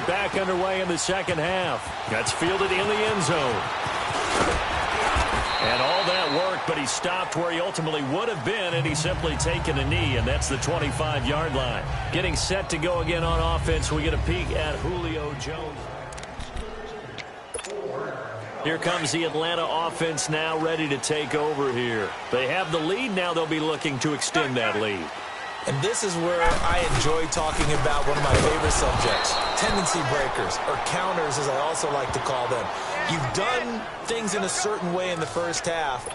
get back underway in the second half. That's fielded in the end zone. And all that work, but he stopped where he ultimately would have been, and he's simply taken a knee, and that's the 25-yard line. Getting set to go again on offense, we get a peek at Julio Jones. Here comes the Atlanta offense now ready to take over here. They have the lead. Now they'll be looking to extend that lead. And this is where I enjoy talking about one of my favorite subjects, tendency breakers, or counters as I also like to call them. You've done things in a certain way in the first half,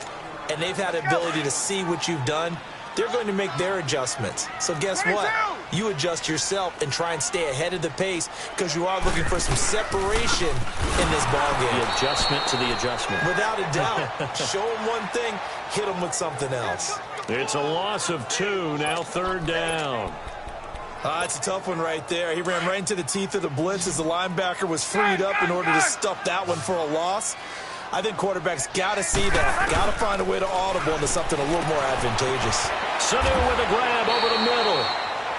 and they've had the ability to see what you've done. They're going to make their adjustments. So guess what? You adjust yourself and try and stay ahead of the pace because you are looking for some separation in this ballgame. The adjustment to the adjustment. Without a doubt. Show them one thing, hit them with something else. It's a loss of 2, now third down. It's a tough one right there. He ran right into the teeth of the blitz as the linebacker was freed up in order to stuff that one for a loss. I think quarterbacks got to see that. Got to find a way to audible into something a little more advantageous. Sanu with a grab over the middle.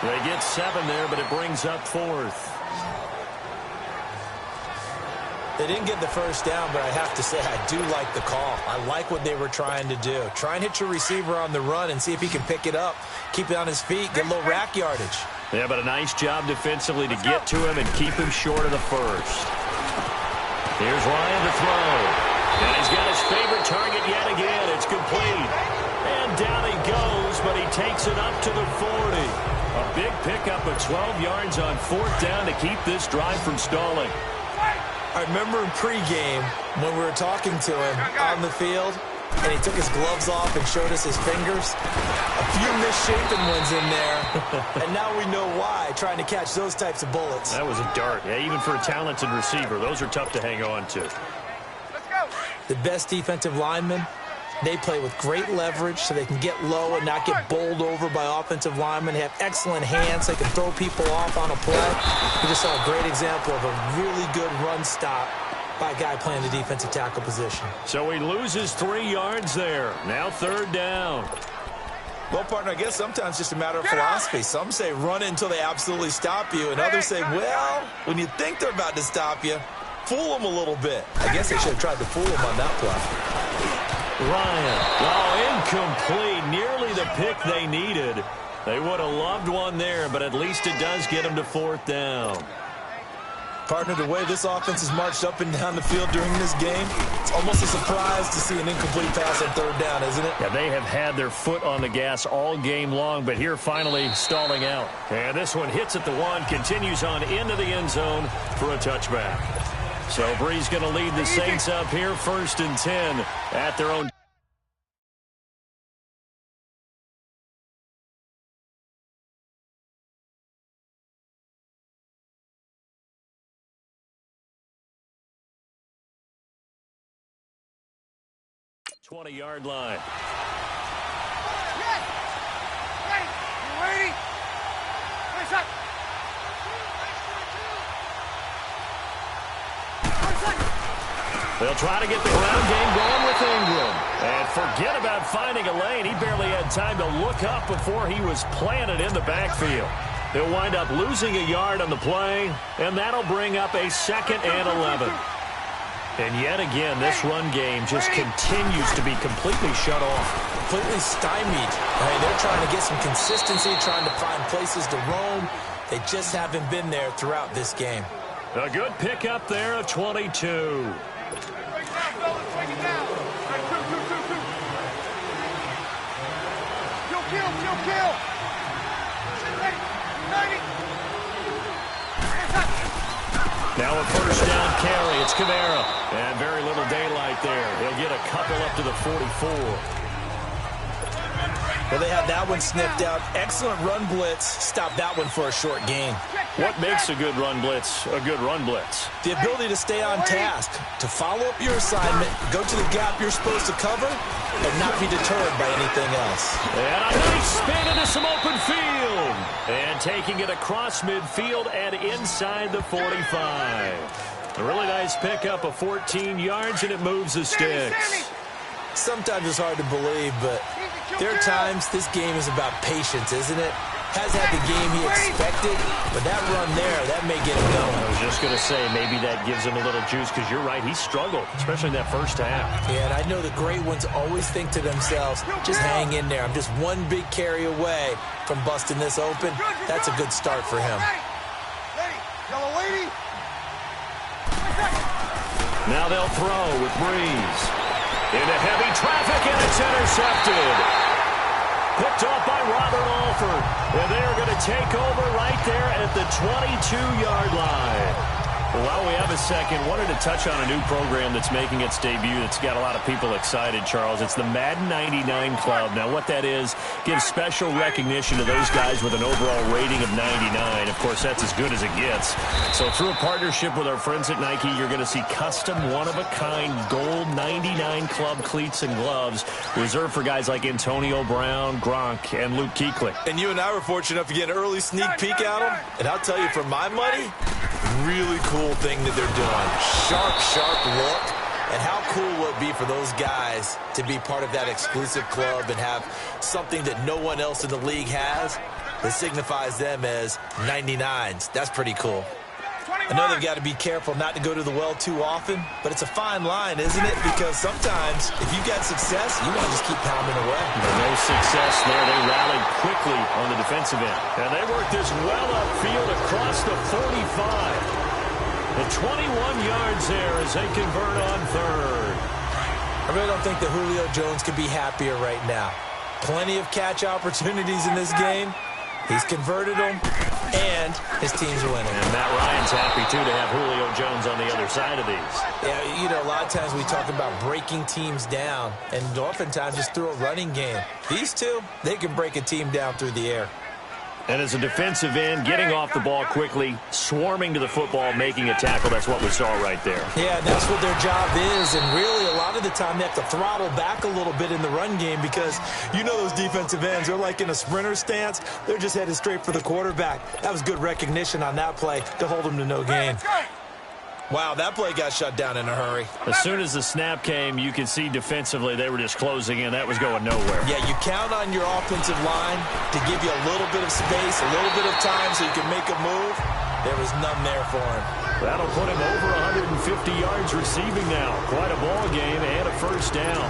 They get 7 there, but it brings up 4th. They didn't get the first down, but I have to say I do like the call. I like what they were trying to do. Try and hit your receiver on the run and see if he can pick it up, keep it on his feet, get a little rack yardage. Yeah, but a nice job defensively to get to him and keep him short of the first. Here's Ryan to throw. And he's got his favorite target yet again. It's complete. And down he goes, but he takes it up to the 40. A big pickup of 12 yards on 4th down to keep this drive from stalling. I remember in pregame when we were talking to him on the field, and he took his gloves off and showed us his fingers. A few misshapen ones in there, and now we know why, trying to catch those types of bullets. That was a dart. Yeah, even for a talented receiver, those are tough to hang on to. The best defensive linemen, they play with great leverage so they can get low and not get bowled over by offensive linemen. They have excellent hands. They can throw people off on a play. We just saw a great example of a really good run stop by a guy playing the defensive tackle position. So he loses 3 yards there. Now third down. Well, partner, I guess sometimes it's just a matter of philosophy. Some say run it until they absolutely stop you, and others say, well, when you think they're about to stop you, fool them a little bit. I guess they should have tried to fool them on that play. Ryan. Oh, incomplete. Nearly the pick they needed. They would have loved one there, but at least it does get them to 4th down. Partner, the way this offense has marched up and down the field during this game, it's almost a surprise to see an incomplete pass on 3rd down, isn't it? Yeah, they have had their foot on the gas all game long, but here finally stalling out. And this one hits at the 1, continues on into the end zone for a touchback. So Bree's going to lead the Saints up here, 1st and 10 at their own. ...20-yard line. Ready? They'll try to get the ground game going with Ingram. And forget about finding a lane. He barely had time to look up before he was planted in the backfield. He'll wind up losing a yard on the play, and that'll bring up a 2nd and 11. And yet again, this run game just continues to be completely shut off. Completely stymied. They're trying to get some consistency, trying to find places to roam. They just haven't been there throughout this game. A good pickup there of 22. Kill. Now a 1st down carry. It's Kamara. And very little daylight there. He'll get a couple up to the 44. Well, they had that one sniffed out. Excellent run blitz. Stop that one for a short gain. What makes a good run blitz a good run blitz? The ability to stay on task, to follow up your assignment, go to the gap you're supposed to cover, and not be deterred by anything else. And a nice spin into some open field. And taking it across midfield and inside the 45. A really nice pickup of 14 yards, and it moves the sticks. Sometimes it's hard to believe, but there are times this game is about patience, isn't it? has had the game he expected, but that run there, that may get him going. I was just going to say, maybe that gives him a little juice, because you're right, he struggled, especially in that first half. Yeah, and I know the great ones always think to themselves, just hang in there. I'm just one big carry away from busting this open. That's a good start for him. Now they'll throw with Breeze. Into heavy traffic, and it's intercepted. Picked off by Robert Alford. And they're going to take over right there at the 22-yard line. Well, while we have a second, wanted to touch on a new program that's making its debut that's got a lot of people excited, Charles. It's the Madden 99 Club. Now, what that is, gives special recognition to those guys with an overall rating of 99. Of course, that's as good as it gets. So through a partnership with our friends at Nike, you're going to see custom, one-of-a-kind gold 99 Club cleats and gloves reserved for guys like Antonio Brown, Gronk, and Luke Kuechly. And you and I were fortunate enough to get an early sneak peek at them. And I'll tell you, for my money, really cool thing that they're doing. Sharp look. And how cool will it be for those guys to be part of that exclusive club and have something that no one else in the league has that signifies them as 99s. That's pretty cool. I know they've got to be careful not to go to the well too often, but it's a fine line, isn't it? Because sometimes, if you've got success, you want to just keep pounding away. No success there. They rallied quickly on the defensive end. And they worked this well upfield across the 45. The 21 yards there as they convert on third. I really don't think that Julio Jones could be happier right now. Plenty of catch opportunities in this game. He's converted them, and his team's winning. And Matt Ryan's happy, too, to have Julio Jones on the other side of these. Yeah, you know, a lot of times we talk about breaking teams down, and oftentimes just through a running game. These two, they can break a team down through the air. And as a defensive end, getting off the ball quickly, swarming to the football, making a tackle, that's what we saw right there. Yeah, that's what their job is, and really a lot of the time they have to throttle back a little bit in the run game because you know those defensive ends, they're like in a sprinter stance. They're just headed straight for the quarterback. That was good recognition on that play to hold them to no gain. Wow, that play got shut down in a hurry. As soon as the snap came, you could see defensively they were just closing in. That was going nowhere. Yeah, you count on your offensive line to give you a little bit of space, a little bit of time so you can make a move. There was none there for him. That'll put him over 150 yards receiving now. Quite a ball game and a first down.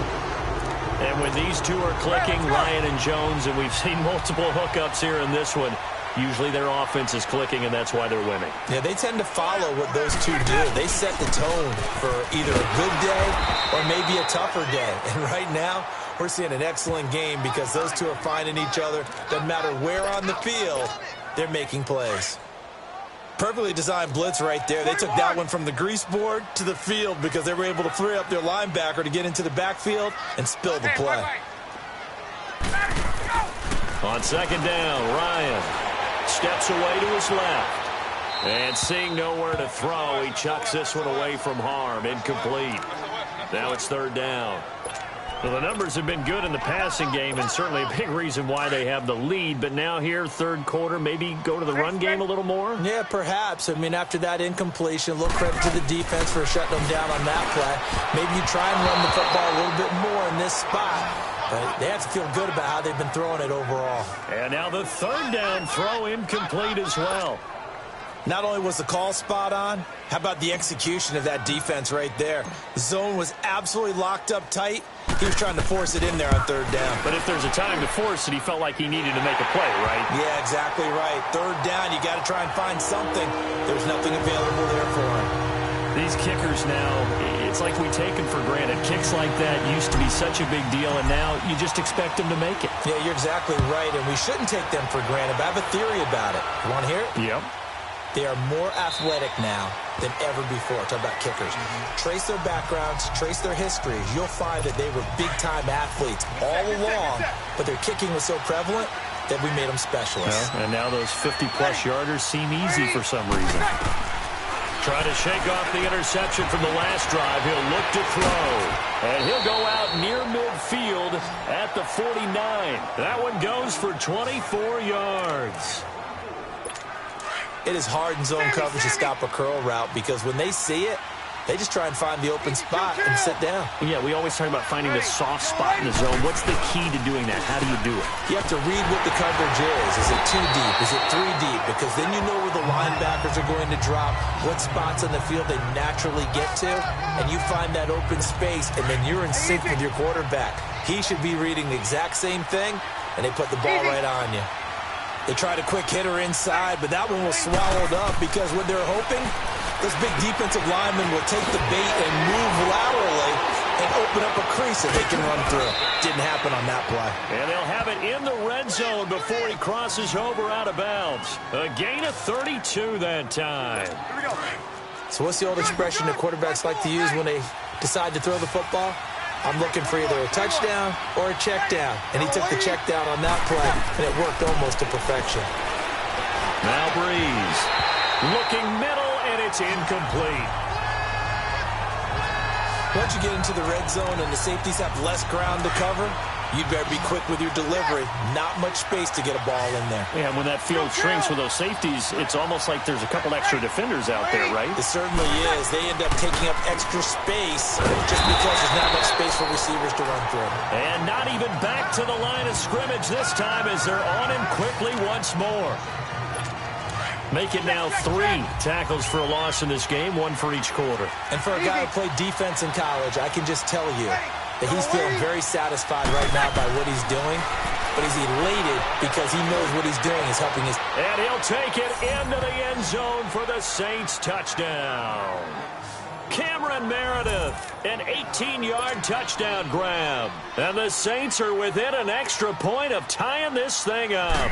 And when these two are clicking, Ryan and Jones, and we've seen multiple hookups here in this one, usually their offense is clicking, and that's why they're winning. Yeah, they tend to follow what those two do. They set the tone for either a good day or maybe a tougher day. And right now, we're seeing an excellent game because those two are finding each other. Doesn't matter where on the field, they're making plays. Perfectly designed blitz right there. They took that one from the grease board to the field because they were able to free up their linebacker to get into the backfield and spill the play. On second down, Ryan steps away to his left. And seeing nowhere to throw, he chucks this one away from harm. Incomplete. Now it's third down. Well, the numbers have been good in the passing game, and certainly a big reason why they have the lead. But now here, third quarter, maybe go to the run game a little more? Yeah, perhaps. I mean, after that incompletion, a little credit to the defense for shutting them down on that play. Maybe you try and run the football a little bit more in this spot. But they have to feel good about how they've been throwing it overall. And now the third down throw incomplete as well. Not only was the call spot on, how about the execution of that defense right there? The zone was absolutely locked up tight. He was trying to force it in there on third down. But if there's a time to force it, he felt like he needed to make a play, right? Yeah, exactly right. Third down, you got to try and find something. There's nothing available there for him. These kickers now, it's like we take them for granted. Kicks like that used to be such a big deal, and now you just expect them to make it. Yeah, you're exactly right, and we shouldn't take them for granted. But I have a theory about it. You want to hear it? Yep. They are more athletic now than ever before. Talk about kickers. Trace their backgrounds, trace their histories. You'll find that they were big-time athletes all along, but their kicking was so prevalent that we made them specialists. Well, and now those 50-plus yarders seem easy for some reason. Try to shake off the interception from the last drive. He'll look to throw. And he'll go out near midfield at the 49. That one goes for 24 yards. It is hard in zone coverage to stop a curl route because when they see it, They just try and find the open spot and sit down. Yeah, we always talk about finding the soft spot in the zone. What's the key to doing that? How do you do it? You have to read what the coverage is. Is it 2 deep? Is it 3 deep? Because then you know where the linebackers are going to drop, what spots on the field they naturally get to, and you find that open space, and then you're in sync with your quarterback. He should be reading the exact same thing, and they put the ball right on you. They tried a quick hitter inside, but that one was swallowed up because what they're hoping, this big defensive lineman will take the bait and move laterally and open up a crease that they can run through. Didn't happen on that play. And they'll have it in the red zone before he crosses over out of bounds. A gain of 32 that time. Here we go. So what's the old expression that quarterbacks like to use when they decide to throw the football? I'm looking for either a touchdown or a check down. And he took the check down on that play, and it worked almost to perfection. Now Breeze looking middle, and it's incomplete. Once you get into the red zone and the safeties have less ground to cover, you'd better be quick with your delivery. Not much space to get a ball in there. Yeah, when that field shrinks with those safeties, it's almost like there's a couple extra defenders out there, right? It certainly is. They end up taking up extra space just because there's not much space for receivers to run through. And not even back to the line of scrimmage this time as they're on him quickly once more. Make it now 3 tackles for a loss in this game, 1 for each quarter. And for a guy who played defense in college, I can just tell you that he's feeling very satisfied right now by what he's doing. But he's elated because he knows what he's doing is helping his... And he'll take it into the end zone for the Saints touchdown. Cameron Meredith, an 18-yard touchdown grab. And the Saints are within an extra point of tying this thing up.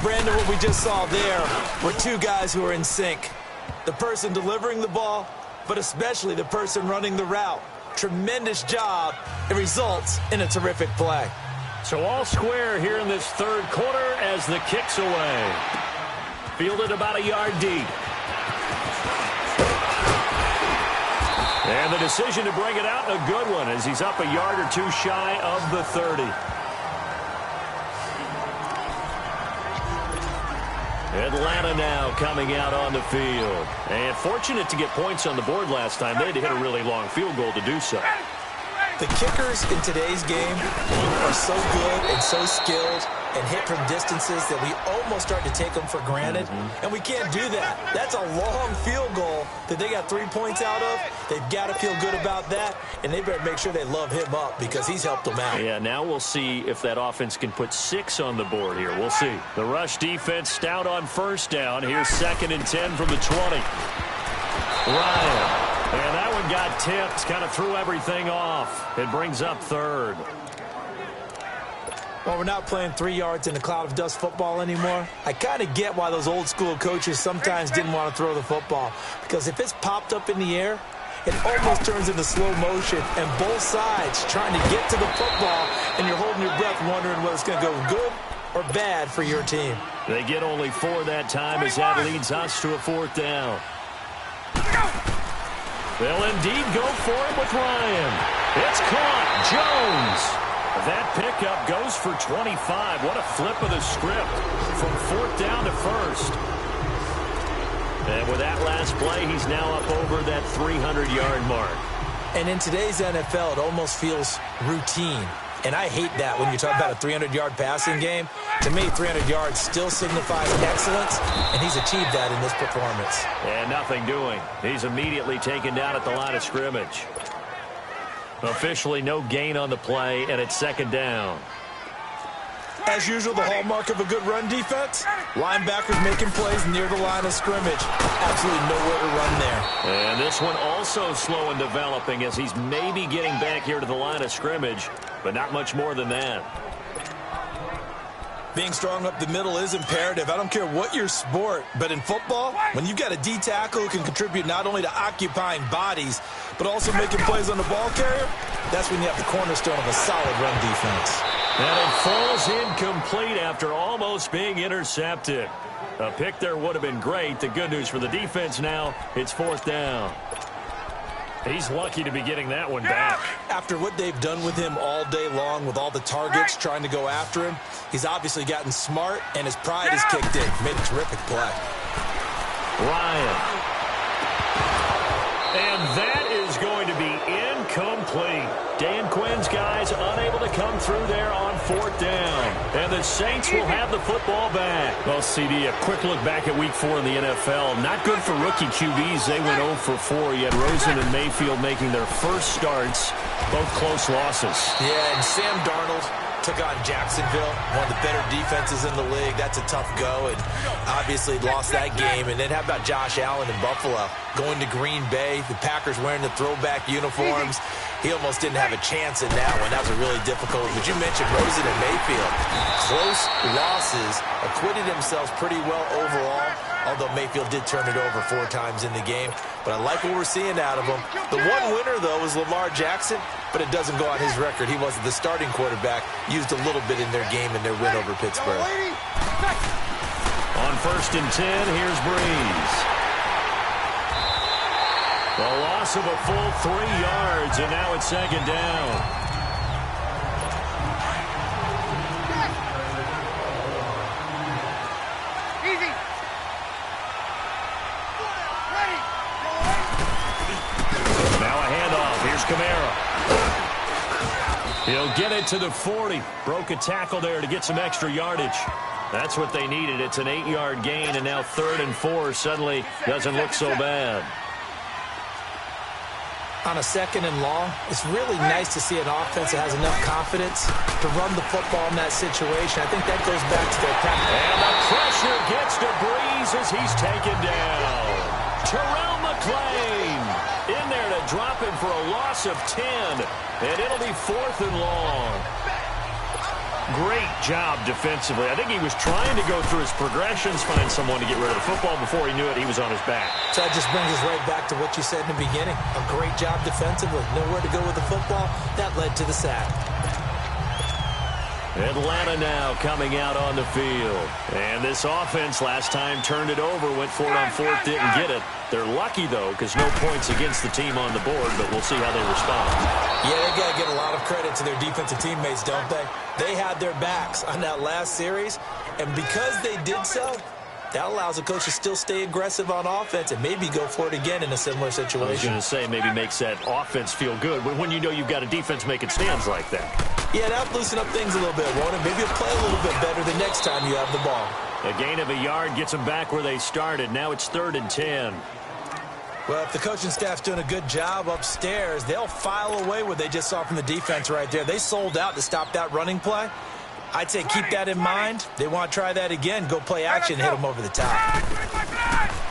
Brandon, what we just saw there were 2 guys who are in sync. The person delivering the ball, but especially the person running the route. Tremendous job. It results in a terrific play. So all square here in this third quarter as the kick's away. Fielded about a yard deep. And the decision to bring it out, a good one, as he's up a yard or 2 shy of the 30. Atlanta now coming out on the field. And fortunate to get points on the board last time. They had to hit a really long field goal to do so. The kickers in today's game are so good and so skilled and hit from distances that we almost start to take them for granted. And we can't do that. That's a long field goal that they got 3 points out of. They've got to feel good about that, and they better make sure they love him up because he's helped them out. Yeah, now we'll see if that offense can put 6 on the board here. We'll see. The rush defense stout on first down. Here's 2nd and 10 from the 20. Ryan. And that one got tipped, kind of threw everything off. It brings up 3rd. Well, we're not playing 3 yards in a cloud of dust football anymore. I kind of get why those old school coaches sometimes didn't want to throw the football. Because if it's popped up in the air, it almost turns into slow motion. And both sides trying to get to the football, and you're holding your breath wondering whether it's going to go good or bad for your team. They get only 4 that time as that leads us to a 4th down. They'll indeed go for it with Ryan. It's caught. Jones. That pickup goes for 25. What a flip of the script from 4th down to 1st. And with that last play, he's now up over that 300-yard mark. And in today's NFL, it almost feels routine. And I hate that when you talk about a 300-yard passing game. To me, 300 yards still signifies excellence, and he's achieved that in this performance. And nothing doing. He's immediately taken down at the line of scrimmage. Officially no gain on the play, and it's 2nd down. As usual, the hallmark of a good run defense, linebackers making plays near the line of scrimmage. Absolutely nowhere to run there. And this one also slow and developing as he's maybe getting back here to the line of scrimmage, but not much more than that. Being strong up the middle is imperative. I don't care what your sport, but in football, when you've got a D tackle who can contribute not only to occupying bodies, but also making plays on the ball carrier, that's when you have the cornerstone of a solid run defense. And it falls incomplete after almost being intercepted. A pick there would have been great. The good news for the defense now, it's 4th down. He's lucky to be getting that one back. After what they've done with him all day long with all the targets trying to go after him, he's obviously gotten smart, and his pride has kicked in. Made a terrific play. Ryan. And that was unable to come through there on 4th down. And the Saints will have the football back. Well, CD, a quick look back at Week 4 in the NFL. Not good for rookie QBs. They went 0 for 4. You had Rosen and Mayfield making their first starts, both close losses. Yeah, and Sam Darnold took on Jacksonville, one of the better defenses in the league. That's a tough go, and obviously lost that game. And then how about Josh Allen in Buffalo? Going to Green Bay, the Packers wearing the throwback uniforms. He almost didn't have a chance in that one. That was a really difficult. But you mentioned Rosen and Mayfield. Close losses, acquitted themselves pretty well overall, although Mayfield did turn it over 4 times in the game. But I like what we're seeing out of him. The one winner, though, is Lamar Jackson, but it doesn't go on his record. He wasn't the starting quarterback. Used a little bit in their game in their win over Pittsburgh. On 1st and 10, here's Breeze. The loss of a full 3 yards, and now it's 2nd down. Easy. Now a handoff. Here's Kamara. He'll get it to the 40. Broke a tackle there to get some extra yardage. That's what they needed. It's an 8-yard gain, and now 3rd and 4 suddenly doesn't look so bad. On a 2nd and long, it's really nice to see an offense that has enough confidence to run the football in that situation. I think that goes back to their practice. And the pressure gets to Breeze as he's taken down. Terrell McClain in there to drop him for a loss of 10. And it'll be 4th and long. Great job defensively. I think he was trying to go through his progressions, find someone to get rid of the football. Before he knew it, he was on his back. So that just brings us right back to what you said in the beginning. A great job defensively. Nowhere to go with the football. That led to the sack. Atlanta now coming out on the field. And this offense last time turned it over, went for it on 4th, didn't get it. They're lucky, though, because no points against the team on the board, but we'll see how they respond. Yeah, they got to give a lot of credit to their defensive teammates, don't they? They had their backs on that last series, and because they did so, that allows the coach to still stay aggressive on offense and maybe go for it again in a similar situation. I was going to say maybe makes that offense feel good when you know you've got a defense making stands like that. Yeah, that'll loosen up things a little bit, won't it? Maybe you'll play a little bit better the next time you have the ball. A gain of a yard gets them back where they started. Now it's 3rd and 10. Well, if the coaching staff's doing a good job upstairs, they'll file away what they just saw from the defense right there. They sold out to stop that running play. I'd say keep that in mind. They want to try that again. Go play action and hit them over the top.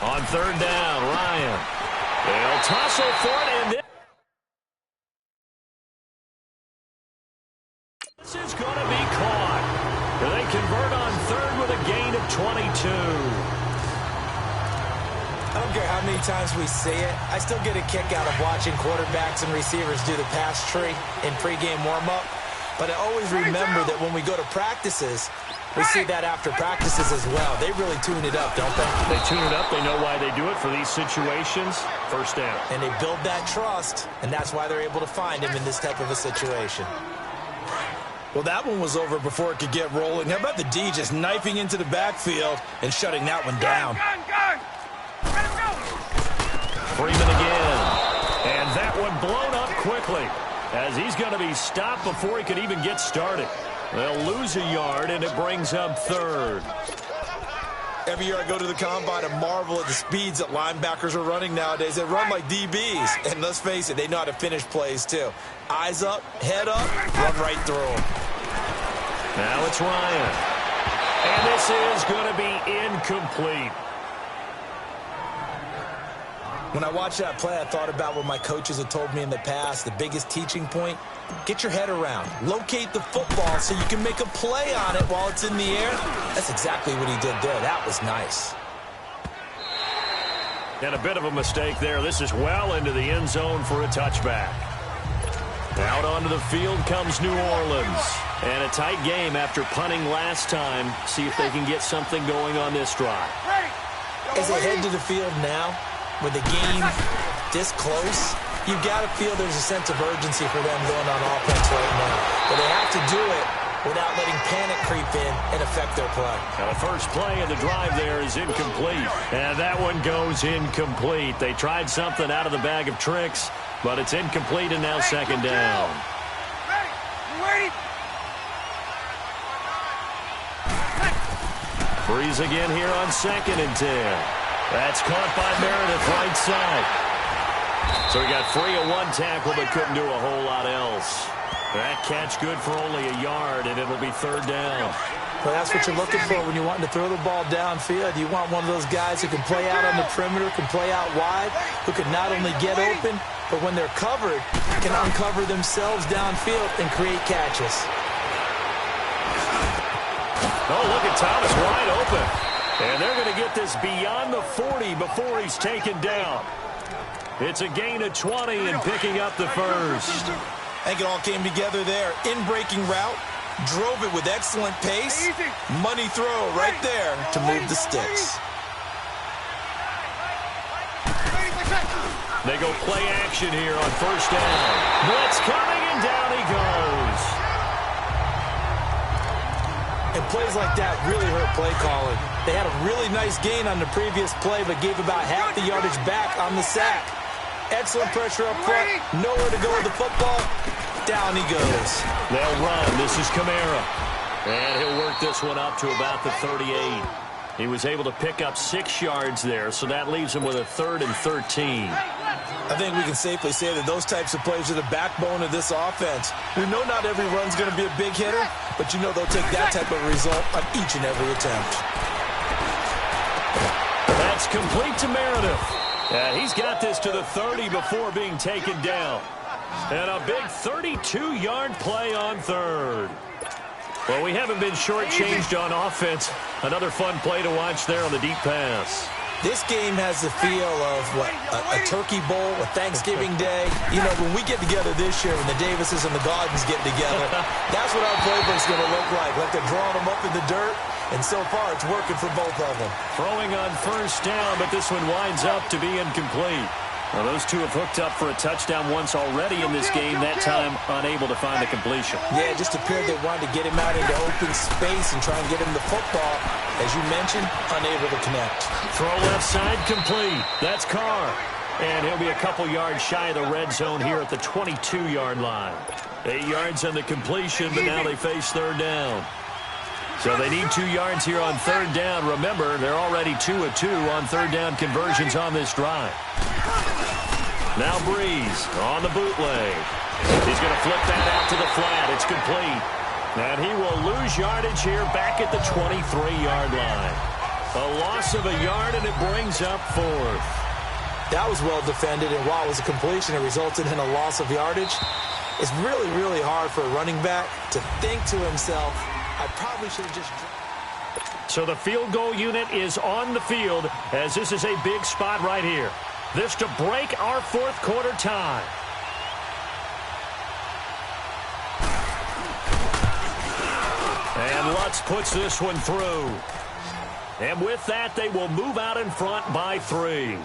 On 3rd down, Ryan. They'll tussle for it, and this is going to be caught. They convert on 3rd with a gain of 22. I don't care how many times we see it. I still get a kick out of watching quarterbacks and receivers do the pass tree in pregame warm-up. But I always remember that when we go to practices, we see that after practices as well. They really tune it up, don't they? They tune it up. They know why they do it for these situations. 1st down. And they build that trust, and that's why they're able to find him in this type of a situation. Well, that one was over before it could get rolling. How about the D just knifing into the backfield and shutting that one down? Freeman again. And that one blown up quickly as he's going to be stopped before he could even get started. They'll lose a yard, and it brings up 3rd. Every year I go to the combine and marvel at the speeds that linebackers are running nowadays. They run like DBs. And let's face it, they know how to finish plays too. Eyes up, head up, run right through them. Now it's Ryan. And this is going to be incomplete. When I watched that play, I thought about what my coaches had told me in the past. The biggest teaching point, get your head around. Locate the football so you can make a play on it while it's in the air. That's exactly what he did there. That was nice. And a bit of a mistake there. This is well into the end zone for a touchback. Out onto the field comes New Orleans. And a tight game after punting last time. See if they can get something going on this drive. As they head to the field now, with the game this close, you've got to feel there's a sense of urgency for them going on offense right now. But they have to do it without letting panic creep in and affect their play. Now the first play of the drive there is incomplete. And that one goes incomplete. They tried something out of the bag of tricks, but it's incomplete and now 2nd down. Breeze again here on 2nd and 10. That's caught by Meredith right side. So he got free of one tackle but couldn't do a whole lot else. That catch good for only a yard, and it'll be 3rd down. Well, that's what you're looking for when you want to throw the ball downfield. You want one of those guys who can play out on the perimeter, can play out wide, who can not only get open, but when they're covered, can uncover themselves downfield and create catches. Oh, look at Thomas wide open. And they're going to get this beyond the 40 before he's taken down. It's a gain of 20 and picking up the first. I think it all came together there. In-breaking route, drove it with excellent pace. Money throw right there to move the sticks. They go play action here on 1st down. Blitz coming, and down he goes. And plays like that really hurt play calling. They had a really nice gain on the previous play, but gave about half the yardage back on the sack. Excellent pressure up front. Nowhere to go with the football. Down he goes. They'll run. This is Kamara. And he'll work this one up to about the 38. He was able to pick up 6 yards there, so that leaves him with a 3rd and 13. I think we can safely say that those types of plays are the backbone of this offense. We know not every run's going to be a big hitter, but you know they'll take that type of result on each and every attempt. That's complete to Meredith. He's got this to the 30 before being taken down. And a big 32-yard play on 3rd. Well, we haven't been shortchanged on offense. Another fun play to watch there on the deep pass. This game has the feel of, a turkey bowl, a Thanksgiving day. You know, when we get together this year, when the Davises and the Gardens get together, that's what our playbook's going to look like. Like they're drawing them up in the dirt, and so far it's working for both of them. Throwing on 1st down, but this one winds up to be incomplete. Well, those two have hooked up for a touchdown once already in this game, that time unable to find a completion. Yeah, it just appeared they wanted to get him out into open space and try and get him the football. As you mentioned, unable to connect. Throw left side complete. That's Carr. And he'll be a couple yards shy of the red zone here at the 22-yard line. 8 yards on the completion, but now they face 3rd down. So they need 2 yards here on 3rd down. Remember, they're already 2 of 2 on 3rd down conversions on this drive. Now Breeze on the bootleg. He's going to flip that out to the flat. It's complete. And he will lose yardage here back at the 23-yard line. A loss of a yard, and it brings up 4th. That was well defended, and while it was a completion, it resulted in a loss of yardage. It's really, really hard for a running back to think to himself, I probably should have just... So the field goal unit is on the field, as this is a big spot right here. This to break our 4th quarter tie. And Lutz puts this one through. And with that, they will move out in front by 3.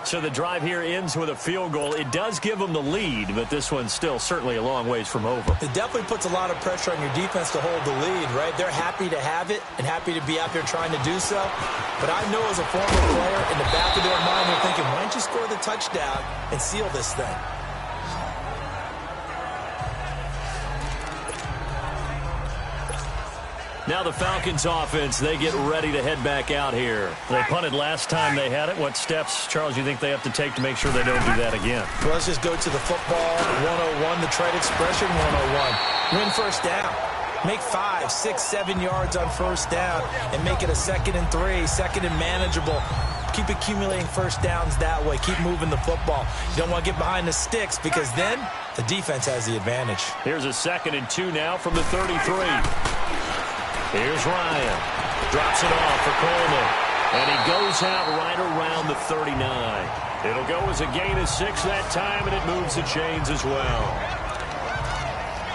So the drive here ends with a field goal. It does give them the lead, but this one's still certainly a long ways from over. It definitely puts a lot of pressure on your defense to hold the lead, right? They're happy to have it and happy to be out there trying to do so. But I know as a former player, in the back of their mind, they're thinking, why don't you score the touchdown and seal this thing? Now the Falcons offense, they get ready to head back out here. They punted last time they had it. What steps, Charles, you think they have to take to make sure they don't do that again? Well, let's just go to the football 101, the trade expression 101. Win 1st down. Make 5, 6, 7 yards on 1st down and make it a 2nd and 3, 2nd and manageable. Keep accumulating 1st downs that way. Keep moving the football. You don't want to get behind the sticks because then the defense has the advantage. Here's a 2nd and 2 now from the 33. Here's Ryan. Drops it off for Coleman. And he goes out right around the 39. It'll go as a gain of 6 that time, and it moves the chains as well.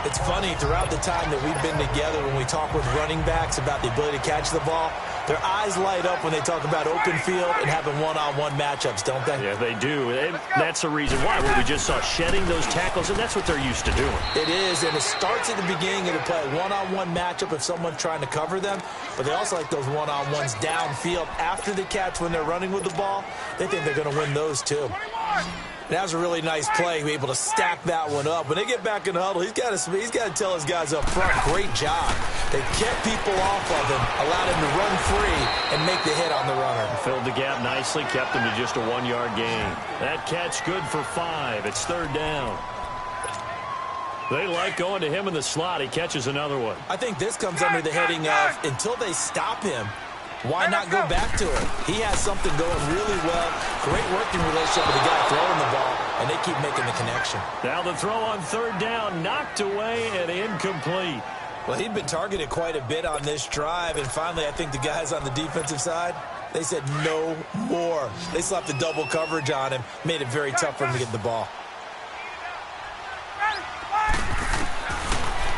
It's funny, throughout the time that we've been together, when we talk with running backs about the ability to catch the ball, their eyes light up when they talk about open field and having one-on-one matchups, don't they? Yeah, they do. And that's the reason why. We just saw shedding those tackles, and that's what they're used to doing. It is, and it starts at the beginning of the play. One-on-one matchup if someone's trying to cover them, but they also like those one-on-ones downfield after the catch when they're running with the ball. They think they're going to win those too. That was a really nice play, be able to stack that one up. When they get back in the huddle, he's got to tell his guys up front, great job. They kept people off of him, allowed him to run free and make the hit on the runner. Filled the gap nicely, kept him to just a 1-yard gain. That catch good for 5. It's 3rd down. They like going to him in the slot. He catches another one. I think this comes under the heading of, until they stop him, why not go back to him? He has something going really well. Great working relationship with the guy throwing the ball, and they keep making the connection. Now the throw on 3rd down, knocked away and incomplete. Well, he'd been targeted quite a bit on this drive, and finally I think the guys on the defensive side, they said no more. They slapped the double coverage on him, made it very tough for him to get the ball.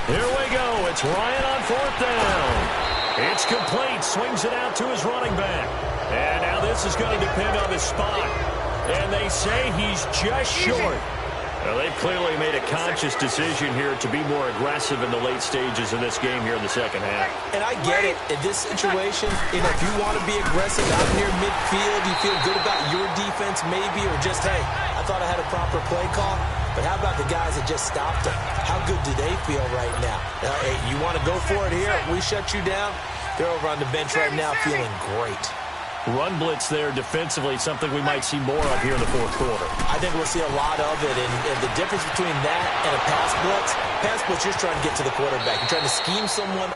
Here we go. It's Ryan on 4th down. It's complete. Swings it out to his running back. And now this is going to depend on his spot. And they say he's just short. Well, they've clearly made a conscious decision here to be more aggressive in the late stages of this game here in the second half. And I get it. In this situation, if you want to be aggressive out near midfield, you feel good about your defense maybe, or just, hey, I thought I had a proper play call. But how about the guys that just stopped them? How good do they feel right now? Hey, you want to go for it here? We shut you down. They're over on the bench right now feeling great. Run blitz there defensively, something we might see more of here in the 4th quarter. I think we'll see a lot of it, and the difference between that and a pass blitz, you're just trying to get to the quarterback. You're trying to scheme someone